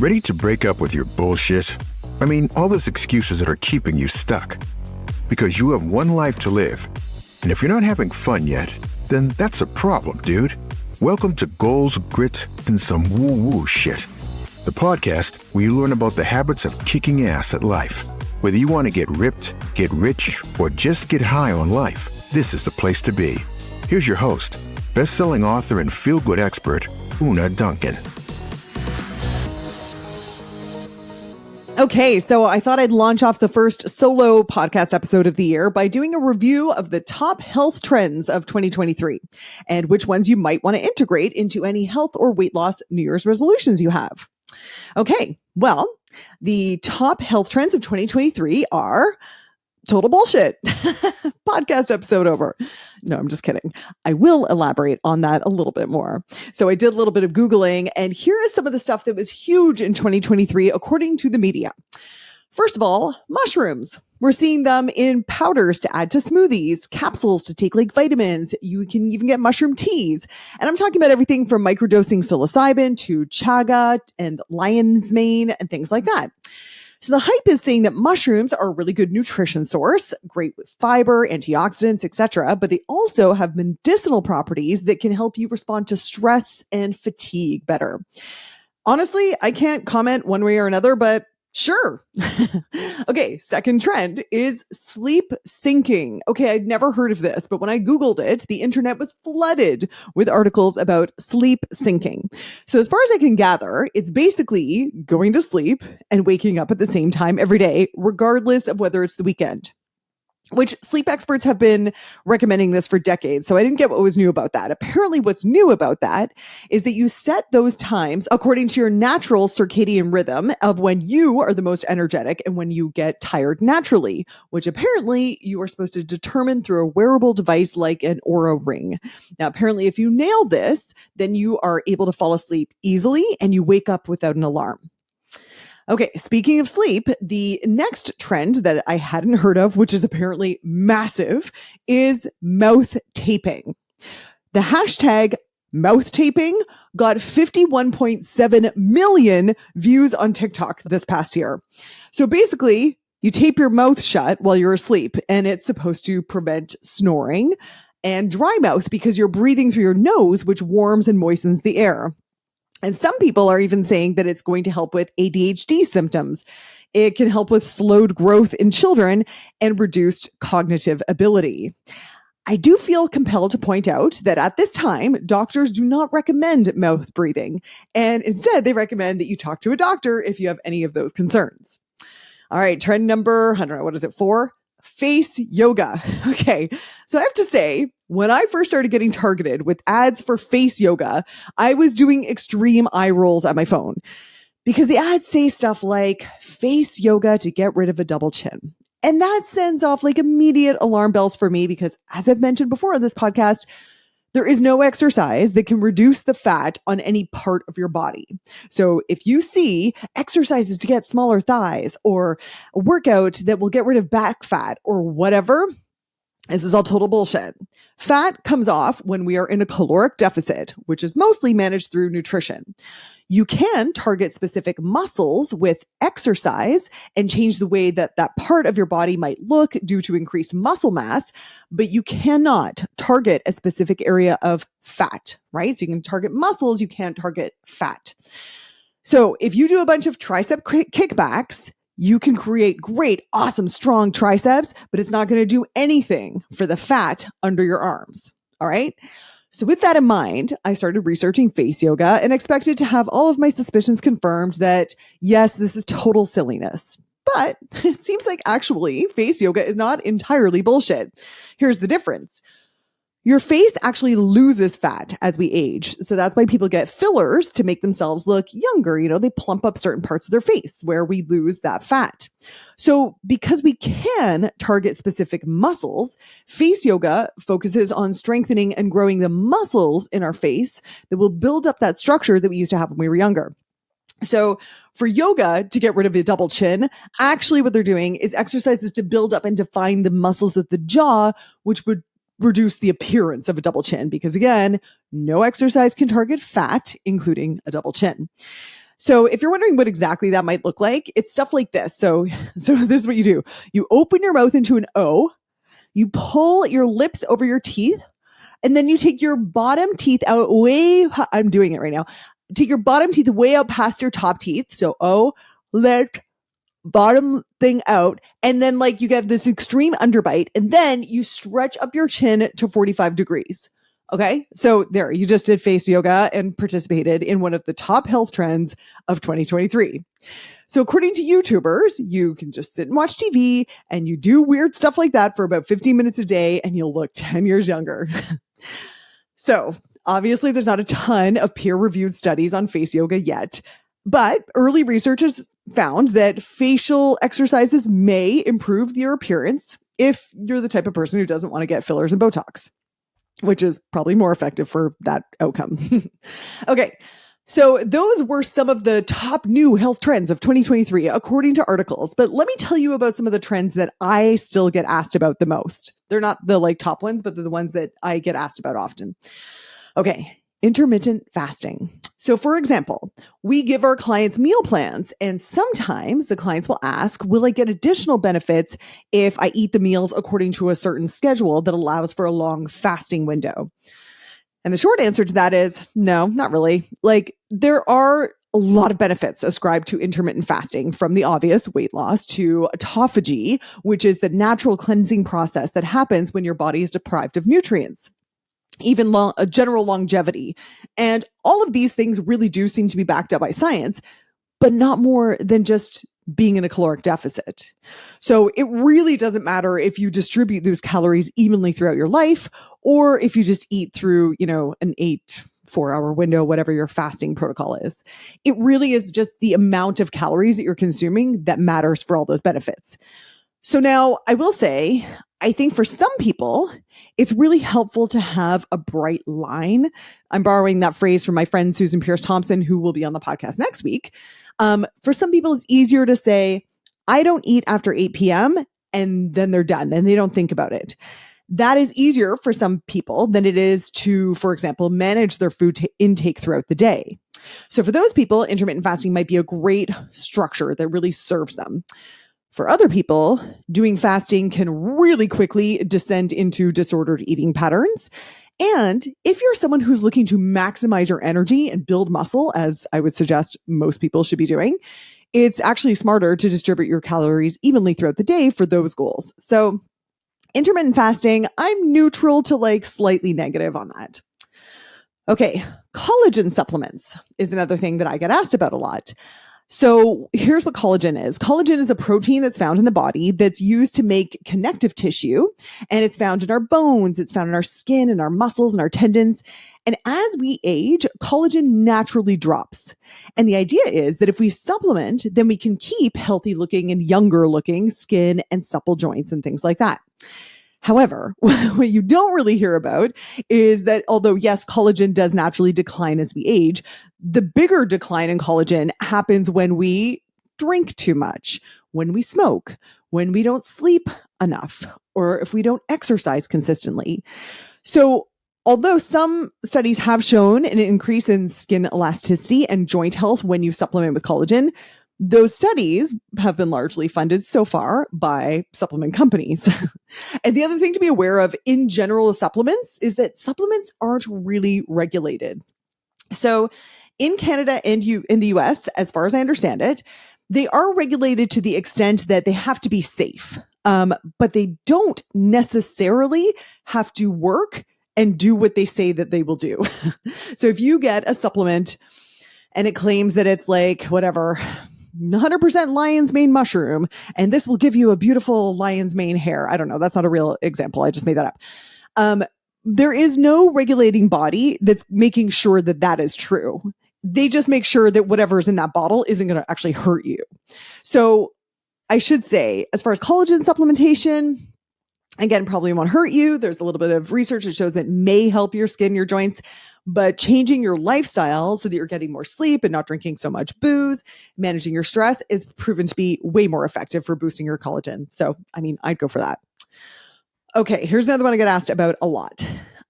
Ready to break up with your bullshit? I mean, all those excuses that are keeping you stuck. Because you have one life to live. And if you're not having fun yet, then that's a problem, dude. Welcome to Goals, Grit, and some woo-woo shit. The podcast where you learn about the habits of kicking ass at life. Whether you want to get ripped, get rich, or just get high on life, this is the place to be. Here's your host, best-selling author and feel-good expert, Una Duncan. Okay, so I thought I'd launch off the first solo podcast episode of the year by doing a review of the top health trends of 2023 and which ones you might want to integrate into any health or weight loss New Year's resolutions you have. Okay, well, the top health trends of 2023 are total bullshit. Podcast episode over. No, I'm just kidding. I will elaborate on that a little bit more. So I did a little bit of Googling, and here is some of the stuff that was huge in 2023, according to the media. First of all, mushrooms. We're seeing them in powders to add to smoothies, capsules to take like vitamins. You can even get mushroom teas. And I'm talking about everything from microdosing psilocybin to chaga and lion's mane and things like that. So the hype is saying that mushrooms are a really good nutrition source, great with fiber, antioxidants, etc., but they also have medicinal properties that can help you respond to stress and fatigue better. Honestly, I can't comment one way or another, but sure. Okay, second trend is sleep syncing. Okay, I'd never heard of this, but when I Googled it, the internet was flooded with articles about sleep syncing. So as far as I can gather, it's basically going to sleep and waking up at the same time every day, regardless of whether it's the weekend. Which sleep experts have been recommending this for decades. So I didn't get what was new about that. Apparently what's new about that is that you set those times according to your natural circadian rhythm of when you are the most energetic and when you get tired naturally, which apparently you are supposed to determine through a wearable device like an Oura Ring. Now, apparently if you nail this, then you are able to fall asleep easily and you wake up without an alarm. Okay, speaking of sleep, the next trend that I hadn't heard of, which is apparently massive, is mouth taping. The hashtag mouth taping got 51.7 million views on TikTok this past year. So basically, you tape your mouth shut while you're asleep, and it's supposed to prevent snoring and dry mouth because you're breathing through your nose, which warms and moistens the air. And some people are even saying that it's going to help with ADHD symptoms. It can help with slowed growth in children and reduced cognitive ability. I do feel compelled to point out that at this time, doctors do not recommend mouth breathing. And instead, they recommend that you talk to a doctor if you have any of those concerns. All right, trend number, I don't know, what is it, 4? Face yoga. Okay, so I have to say, when I first started getting targeted with ads for face yoga, I was doing extreme eye rolls at my phone because the ads say stuff like face yoga to get rid of a double chin. And that sends off like immediate alarm bells for me because, as I've mentioned before on this podcast, there is no exercise that can reduce the fat on any part of your body. So if you see exercises to get smaller thighs or a workout that will get rid of back fat or whatever, this is all total bullshit. Fat comes off when we are in a caloric deficit, which is mostly managed through nutrition. You can target specific muscles with exercise and change the way that that part of your body might look due to increased muscle mass, but you cannot target a specific area of fat, right? So you can target muscles, you can't target fat. So if you do a bunch of tricep kickbacks, you can create great, awesome, strong triceps, but it's not going to do anything for the fat under your arms. All right. So with that in mind, I started researching face yoga and expected to have all of my suspicions confirmed that, yes, this is total silliness. But it seems like actually face yoga is not entirely bullshit. Here's the difference. Your face actually loses fat as we age. So that's why people get fillers to make themselves look younger. You know, they plump up certain parts of their face where we lose that fat. So because we can target specific muscles, face yoga focuses on strengthening and growing the muscles in our face that will build up that structure that we used to have when we were younger. So for yoga to get rid of a double chin, actually what they're doing is exercises to build up and define the muscles of the jaw, which would reduce the appearance of a double chin because, again, no exercise can target fat, including a double chin. So if you're wondering what exactly that might look like, it's stuff like this. So this is what you do. You open your mouth into an O, you pull your lips over your teeth, and then you take your bottom teeth out I'm doing it right now. Take your bottom teeth way out past your top teeth. So O, let bottom thing out. And then like you get this extreme underbite, and then you stretch up your chin to 45 degrees. Okay. So there, you just did face yoga and participated in one of the top health trends of 2023. So according to YouTubers, you can just sit and watch TV and you do weird stuff like that for about 15 minutes a day and you'll look 10 years younger. So obviously there's not a ton of peer-reviewed studies on face yoga yet, but early research has found that facial exercises may improve your appearance if you're the type of person who doesn't want to get fillers and Botox, which is probably more effective for that outcome. Okay. So those were some of the top new health trends of 2023, according to articles. But let me tell you about some of the trends that I still get asked about the most. They're not the like top ones, but they're the ones that I get asked about often. Okay. Intermittent fasting. So for example, we give our clients meal plans, and sometimes the clients will ask, will I get additional benefits if I eat the meals according to a certain schedule that allows for a long fasting window? And the short answer to that is no, not really. Like there are a lot of benefits ascribed to intermittent fasting, from the obvious weight loss to autophagy, which is the natural cleansing process that happens when your body is deprived of nutrients, even general longevity. And all of these things really do seem to be backed up by science, but not more than just being in a caloric deficit. So it really doesn't matter if you distribute those calories evenly throughout your life, or if you just eat through, an 4-hour window, whatever your fasting protocol is. It really is just the amount of calories that you're consuming that matters for all those benefits. So now I will say, I think for some people, it's really helpful to have a bright line. I'm borrowing that phrase from my friend Susan Pierce Thompson, who will be on the podcast next week. For some people, it's easier to say, I don't eat after 8 p.m. and then they're done and they don't think about it. That is easier for some people than it is to, for example, manage their food intake throughout the day. So for those people, intermittent fasting might be a great structure that really serves them. For other people, doing fasting can really quickly descend into disordered eating patterns. And if you're someone who's looking to maximize your energy and build muscle, as I would suggest most people should be doing, it's actually smarter to distribute your calories evenly throughout the day for those goals. So intermittent fasting, I'm neutral to like slightly negative on that. Okay, collagen supplements is another thing that I get asked about a lot. So here's what collagen is. Collagen is a protein that's found in the body that's used to make connective tissue, and it's found in our bones, it's found in our skin and our muscles and our tendons. And as we age, collagen naturally drops. And the idea is that if we supplement, then we can keep healthy looking and younger looking skin and supple joints and things like that. However, what you don't really hear about is that although, yes, collagen does naturally decline as we age, the bigger decline in collagen happens when we drink too much, when we smoke, when we don't sleep enough, or if we don't exercise consistently. So although some studies have shown an increase in skin elasticity and joint health when you supplement with collagen, those studies have been largely funded so far by supplement companies. And the other thing to be aware of in general with supplements is that supplements aren't really regulated. So in Canada and in the US, as far as I understand it, they are regulated to the extent that they have to be safe, but they don't necessarily have to work and do what they say that they will do. So if you get a supplement and it claims that it's like, whatever, 100% lion's mane mushroom, and this will give you a beautiful lion's mane hair. I don't know. That's not a real example. I just made that up. There is no regulating body that's making sure that that is true. They just make sure that whatever's in that bottle isn't going to actually hurt you. So I should say, as far as collagen supplementation, again, probably won't hurt you. There's a little bit of research that shows it may help your skin, your joints, but changing your lifestyle so that you're getting more sleep and not drinking so much booze, managing your stress is proven to be way more effective for boosting your collagen. So, I'd go for that. Okay, here's another one I get asked about a lot.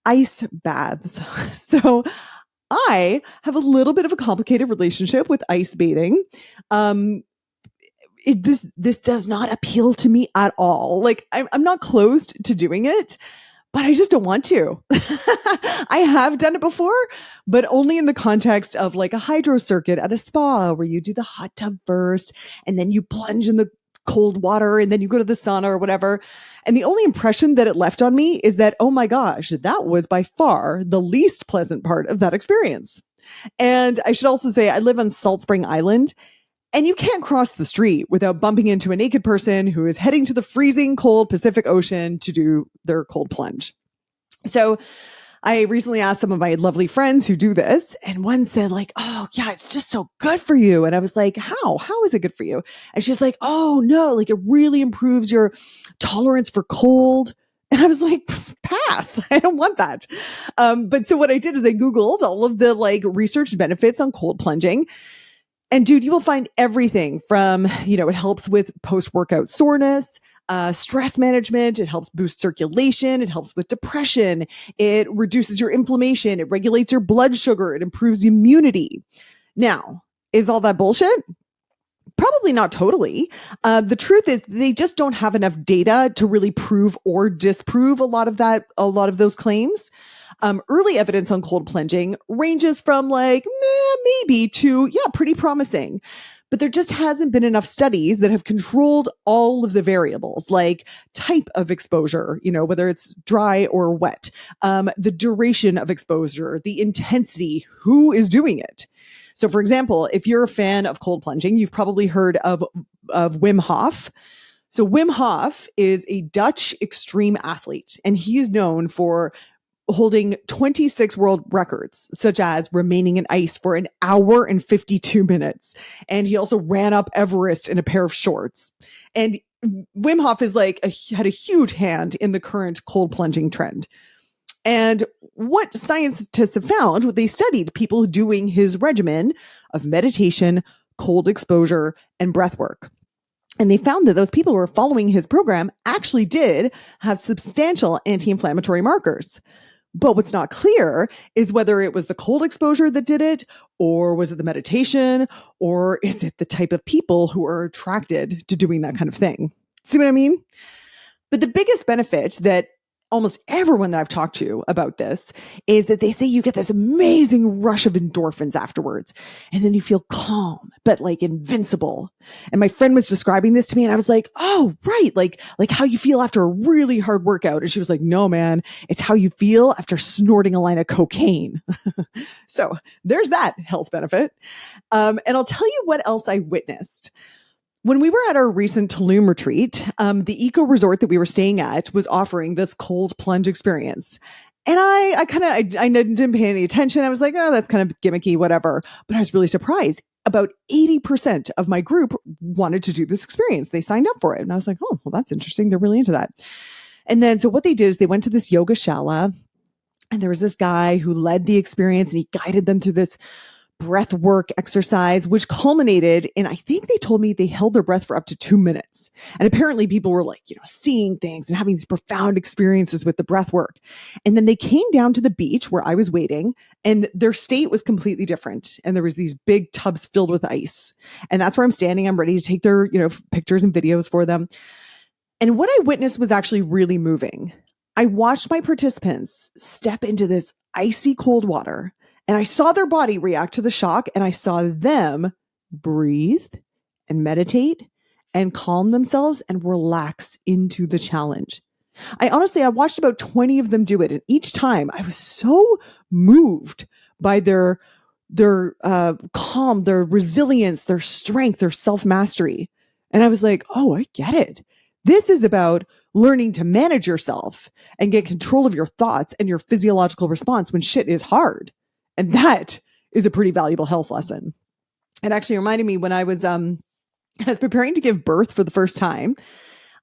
Ice baths. So I have a little bit of a complicated relationship with ice bathing. This does not appeal to me at all. Like I'm not closed to doing it, but I just don't want to. I have done it before, but only in the context of like a hydro circuit at a spa where you do the hot tub first and then you plunge in the cold water and then you go to the sauna or whatever. And the only impression that it left on me is that, oh my gosh, that was by far the least pleasant part of that experience. And I should also say I live on Salt Spring Island. And you can't cross the street without bumping into a naked person who is heading to the freezing cold Pacific Ocean to do their cold plunge. So I recently asked some of my lovely friends who do this, and one said like, oh yeah, it's just so good for you. And I was like, how is it good for you? And she's like, oh no, like it really improves your tolerance for cold. And I was like, pass. I don't want that. But so what I did is I Googled all of the like research benefits on cold plunging. And dude, you will find everything from, it helps with post-workout soreness, stress management. It helps boost circulation. It helps with depression. It reduces your inflammation. It regulates your blood sugar. It improves immunity. Now, is all that bullshit? Probably not totally. The truth is they just don't have enough data to really prove or disprove a lot of those claims. Early evidence on cold plunging ranges from like maybe to, pretty promising. But there just hasn't been enough studies that have controlled all of the variables, like type of exposure, whether it's dry or wet, the duration of exposure, the intensity, who is doing it. So for example, if you're a fan of cold plunging, you've probably heard of Wim Hof. So Wim Hof is a Dutch extreme athlete, and he is known for holding 26 world records, such as remaining in ice for an hour and 52 minutes. And he also ran up Everest in a pair of shorts. And Wim Hof is had a huge hand in the current cold plunging trend. And what scientists have found, they studied people doing his regimen of meditation, cold exposure, and breath work. And they found that those people who were following his program actually did have substantial anti-inflammatory markers. But what's not clear is whether it was the cold exposure that did it, or was it the meditation, or is it the type of people who are attracted to doing that kind of thing? See what I mean? But the biggest benefit that almost everyone that I've talked to about this is that they say you get this amazing rush of endorphins afterwards. And then you feel calm, but like invincible. And my friend was describing this to me and I was like, oh, right. Like how you feel after a really hard workout. And she was like, no, man, it's how you feel after snorting a line of cocaine. So there's that health benefit. And I'll tell you what else I witnessed. When we were at our recent Tulum retreat, the eco resort that we were staying at was offering this cold plunge experience. And I didn't pay any attention. I was like, oh, that's kind of gimmicky, whatever. But I was really surprised. About 80% of my group wanted to do this experience. They signed up for it. And I was like, oh, well, that's interesting. They're really into that. And then, so what they did is they went to this yoga shala, and there was this guy who led the experience and he guided them through this breath work exercise, which culminated in, I think they told me they held their breath for up to 2 minutes. And apparently people were like, seeing things and having these profound experiences with the breath work. And then they came down to the beach where I was waiting, and their state was completely different. And there was these big tubs filled with ice. And that's where I'm standing. I'm ready to take their, pictures and videos for them. And what I witnessed was actually really moving. I watched my participants step into this icy cold water, and I saw their body react to the shock, and I saw them breathe and meditate and calm themselves and relax into the challenge. I watched about 20 of them do it. And each time I was so moved by their calm, their resilience, their strength, their self-mastery. And I was like, oh, I get it. This is about learning to manage yourself and get control of your thoughts and your physiological response when shit is hard. And that is a pretty valuable health lesson. It actually reminded me when I was preparing to give birth for the first time,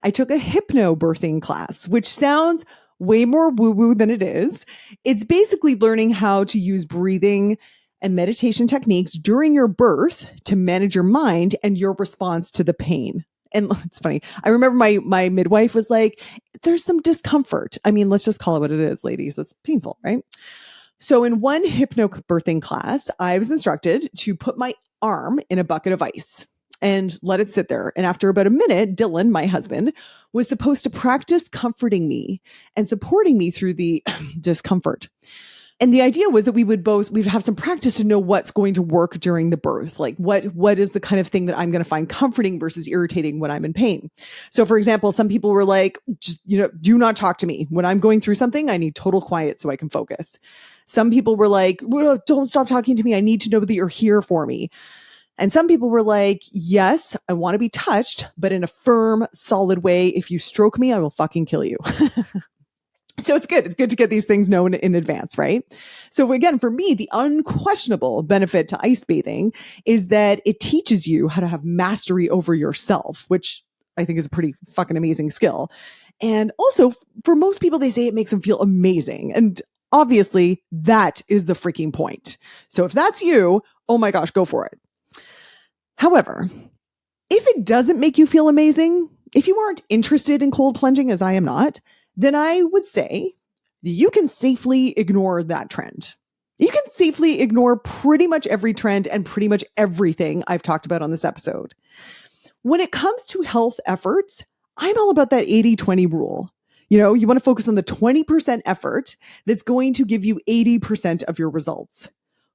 I took a hypnobirthing class, which sounds way more woo-woo than it is. It's basically learning how to use breathing and meditation techniques during your birth to manage your mind and your response to the pain. And it's funny. I remember my midwife was like, there's some discomfort. I mean, let's just call it what it is, ladies. That's painful, right? So in one hypnobirthing class, I was instructed to put my arm in a bucket of ice and let it sit there. And after about a minute, Dylan, my husband, was supposed to practice comforting me and supporting me through the discomfort. And the idea was that we'd have some practice to know what's going to work during the birth. Like what is the kind of thing that I'm going to find comforting versus irritating when I'm in pain. So for example, some people were like, just, do not talk to me. When I'm going through something, I need total quiet so I can focus. Some people were like, well, don't stop talking to me. I need to know that you're here for me. And some people were like, yes, I want to be touched, but in a firm, solid way. If you stroke me, I will fucking kill you. So it's good. It's good to get these things known in advance, right? So again, for me, the unquestionable benefit to ice bathing is that it teaches you how to have mastery over yourself, which I think is a pretty fucking amazing skill. And also for most people, they say it makes them feel amazing. And obviously that is the freaking point. So if that's you, oh my gosh, go for it. However, if it doesn't make you feel amazing, if you aren't interested in cold plunging, as I am not, then I would say you can safely ignore that trend. You can safely ignore pretty much every trend and pretty much everything I've talked about on this episode. When it comes to health efforts, I'm all about that 80-20 rule. You want to focus on the 20% effort that's going to give you 80% of your results.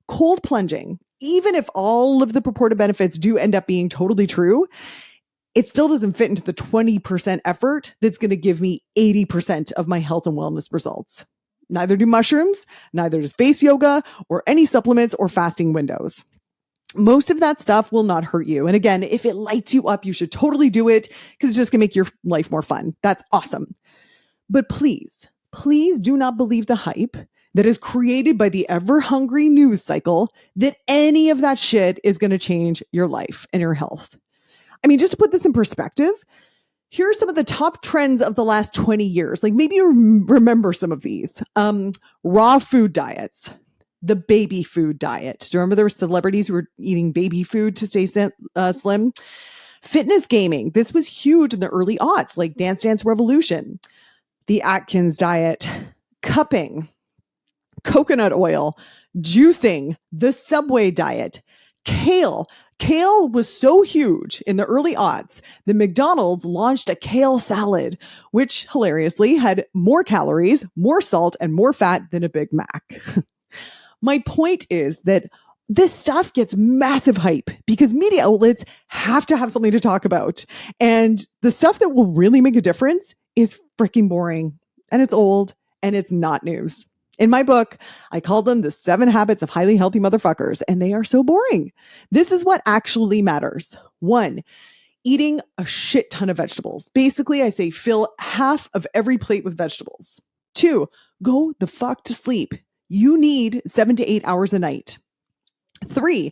Cold plunging, even if all of the purported benefits do end up being totally true, it still doesn't fit into the 20% effort that's going to give me 80% of my health and wellness results. Neither do mushrooms, neither does face yoga or any supplements or fasting windows. Most of that stuff will not hurt you. And again, if it lights you up, you should totally do it because it's just going to make your life more fun. That's awesome. But please do not believe the hype that is created by the ever-hungry news cycle that any of that shit is going to change your life and your health. I mean, just to put this in perspective, here are some of the top trends of the last 20 years. Like maybe you remember some of these. Raw food diets, the baby food diet. Do you remember there were celebrities who were eating baby food to stay slim? Fitness gaming. This was huge in the early aughts, like Dance Dance Revolution. The Atkins diet, cupping, coconut oil, juicing, the Subway diet, kale. Kale was so huge in the early aughts that McDonald's launched a kale salad, which hilariously had more calories, more salt, and more fat than a Big Mac. My point is that this stuff gets massive hype because media outlets have to have something to talk about. And the stuff that will really make a difference is freaking boring, and it's old, and it's not news. In my book, I call them the 7 habits of highly healthy motherfuckers, and they are so boring. This is what actually matters. 1, eating a shit ton of vegetables. Basically, I say fill half of every plate with vegetables. 2, go the fuck to sleep. You need 7 to 8 hours a night. 3,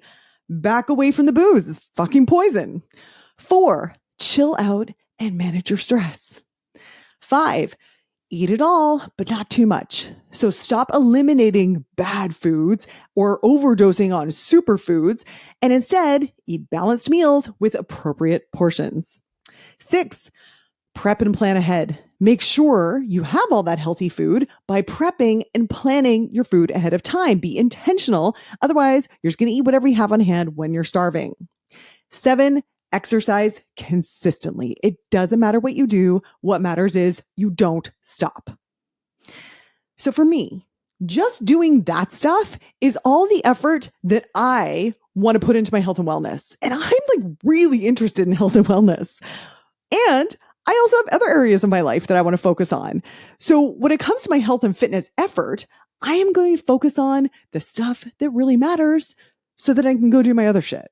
back away from the booze. It's fucking poison. 4, chill out and manage your stress. 5, eat it all, but not too much. So stop eliminating bad foods or overdosing on superfoods and instead eat balanced meals with appropriate portions. 6, prep and plan ahead. Make sure you have all that healthy food by prepping and planning your food ahead of time. Be intentional. Otherwise, you're just going to eat whatever you have on hand when you're starving. 7, exercise consistently. It doesn't matter what you do. What matters is you don't stop. So for me, just doing that stuff is all the effort that I want to put into my health and wellness. And I'm like really interested in health and wellness. And I also have other areas of my life that I want to focus on. So when it comes to my health and fitness effort, I am going to focus on the stuff that really matters so that I can go do my other shit.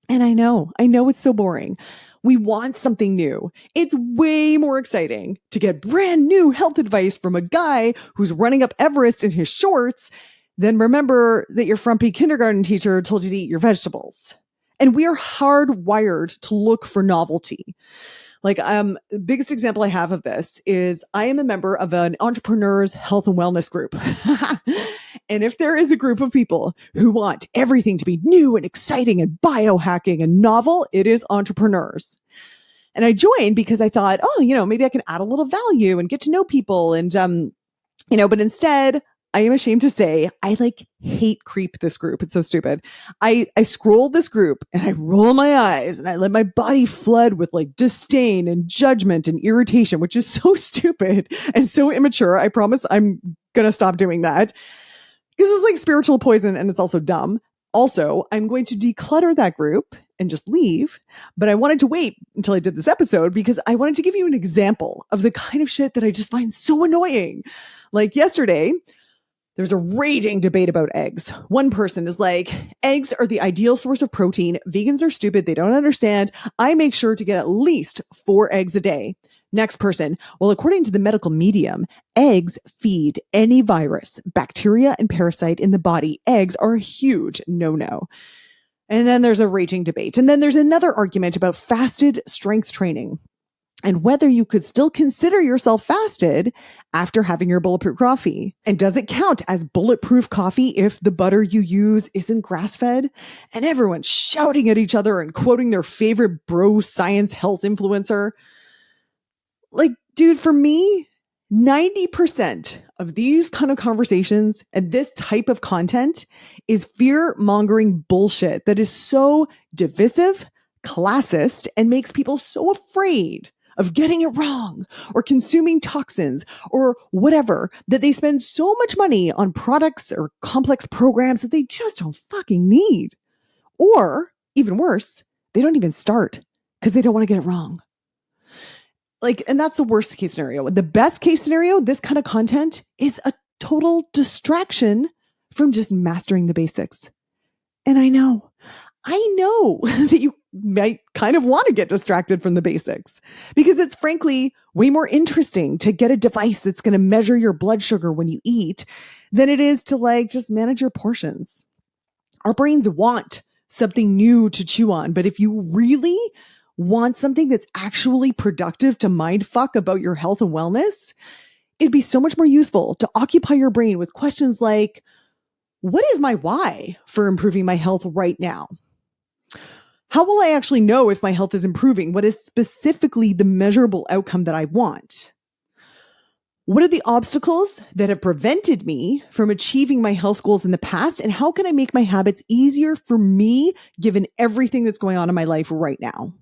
And I know it's so boring. We want something new. It's way more exciting to get brand new health advice from a guy who's running up Everest in his shorts than remember that your frumpy kindergarten teacher told you to eat your vegetables. And we are hardwired to look for novelty. Like, the biggest example I have of this is I am a member of an entrepreneur's health and wellness group. And if there is a group of people who want everything to be new and exciting and biohacking and novel, it is entrepreneurs. And I joined because I thought, maybe I can add a little value and get to know people. And, but instead I am ashamed to say I hate creep this group. It's so stupid. I scroll this group and I roll my eyes and I let my body flood with disdain and judgment and irritation, which is so stupid and so immature. I promise I'm going to stop doing that. This is like spiritual poison and it's also dumb. Also, I'm going to declutter that group and just leave. But I wanted to wait until I did this episode because I wanted to give you an example of the kind of shit that I just find so annoying. Like yesterday, there's a raging debate about eggs. One person is like, eggs are the ideal source of protein. Vegans are stupid. They don't understand. I make sure to get at least 4 eggs a day. Next person, well, according to the medical medium, eggs feed any virus, bacteria, and parasite in the body. Eggs are a huge no-no. And then there's a raging debate. And then there's another argument about fasted strength training and whether you could still consider yourself fasted after having your bulletproof coffee. And does it count as bulletproof coffee if the butter you use isn't grass-fed? And everyone's shouting at each other and quoting their favorite bro science health influencer. Dude, for me, 90% of these kind of conversations and this type of content is fear-mongering bullshit that is so divisive, classist, and makes people so afraid of getting it wrong or consuming toxins or whatever that they spend so much money on products or complex programs that they just don't fucking need. Or, even worse, they don't even start because they don't want to get it wrong. And that's the worst case scenario. The best case scenario, this kind of content is a total distraction from just mastering the basics. And I know that you might kind of want to get distracted from the basics because it's frankly way more interesting to get a device that's going to measure your blood sugar when you eat than it is to just manage your portions. Our brains want something new to chew on, but if you really want something that's actually productive to mind fuck about your health and wellness, it'd be so much more useful to occupy your brain with questions like, what is my why for improving my health right now? How will I actually know if my health is improving? What is specifically the measurable outcome that I want? What are the obstacles that have prevented me from achieving my health goals in the past? And how can I make my habits easier for me given everything that's going on in my life right now?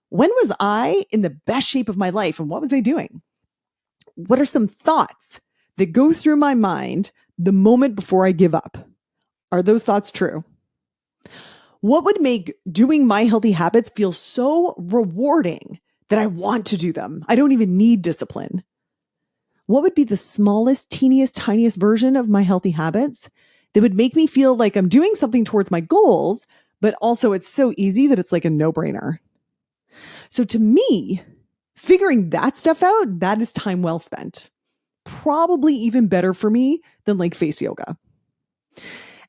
When was I in the best shape of my life and what was I doing? What are some thoughts that go through my mind the moment before I give up? Are those thoughts true? What would make doing my healthy habits feel so rewarding that I want to do them? I don't even need discipline. What would be the smallest, teeniest, tiniest version of my healthy habits that would make me feel like I'm doing something towards my goals, but also it's so easy that it's like a no-brainer? So to me, figuring that stuff out, that is time well spent. Probably even better for me than face yoga.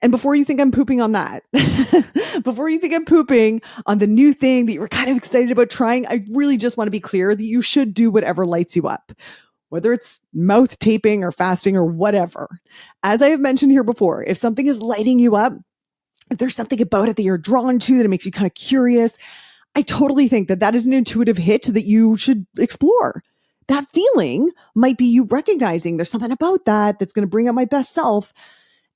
And before you think I'm pooping on that, before you think I'm pooping on the new thing that you were kind of excited about trying, I really just want to be clear that you should do whatever lights you up, whether it's mouth taping or fasting or whatever. As I have mentioned here before, if something is lighting you up, if there's something about it that you're drawn to that makes you kind of curious, I totally think that is an intuitive hit that you should explore. That feeling might be you recognizing there's something about that that's going to bring out my best self.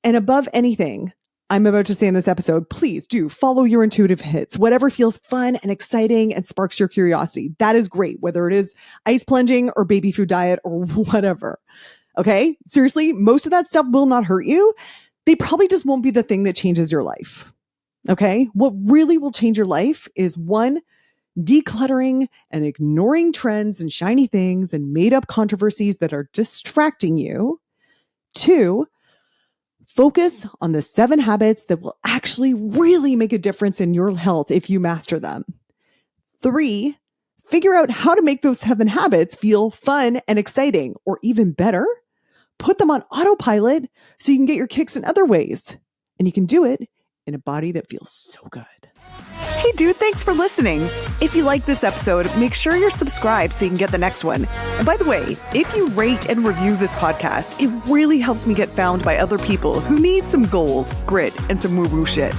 And above anything I'm about to say in this episode, please do follow your intuitive hits. Whatever feels fun and exciting and sparks your curiosity. That is great, whether it is ice plunging or baby food diet or whatever. Okay? Seriously, most of that stuff will not hurt you. They probably just won't be the thing that changes your life. Okay? What really will change your life is 1, decluttering and ignoring trends and shiny things and made up controversies that are distracting you. 2, focus on the 7 habits that will actually really make a difference in your health if you master them. 3, figure out how to make those 7 habits feel fun and exciting, or even better, put them on autopilot so you can get your kicks in other ways. And you can do it in a body that feels so good. Hey dude, thanks for listening. If you like this episode, make sure you're subscribed so you can get the next one. And by the way, if you rate and review this podcast, it really helps me get found by other people who need some goals, grit, and some woo-woo shit.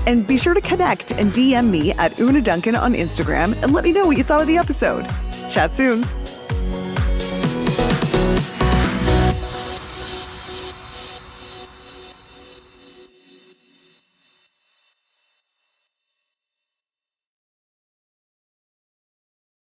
And be sure to connect and DM me at Una Duncan on Instagram and let me know what you thought of the episode. Chat soon.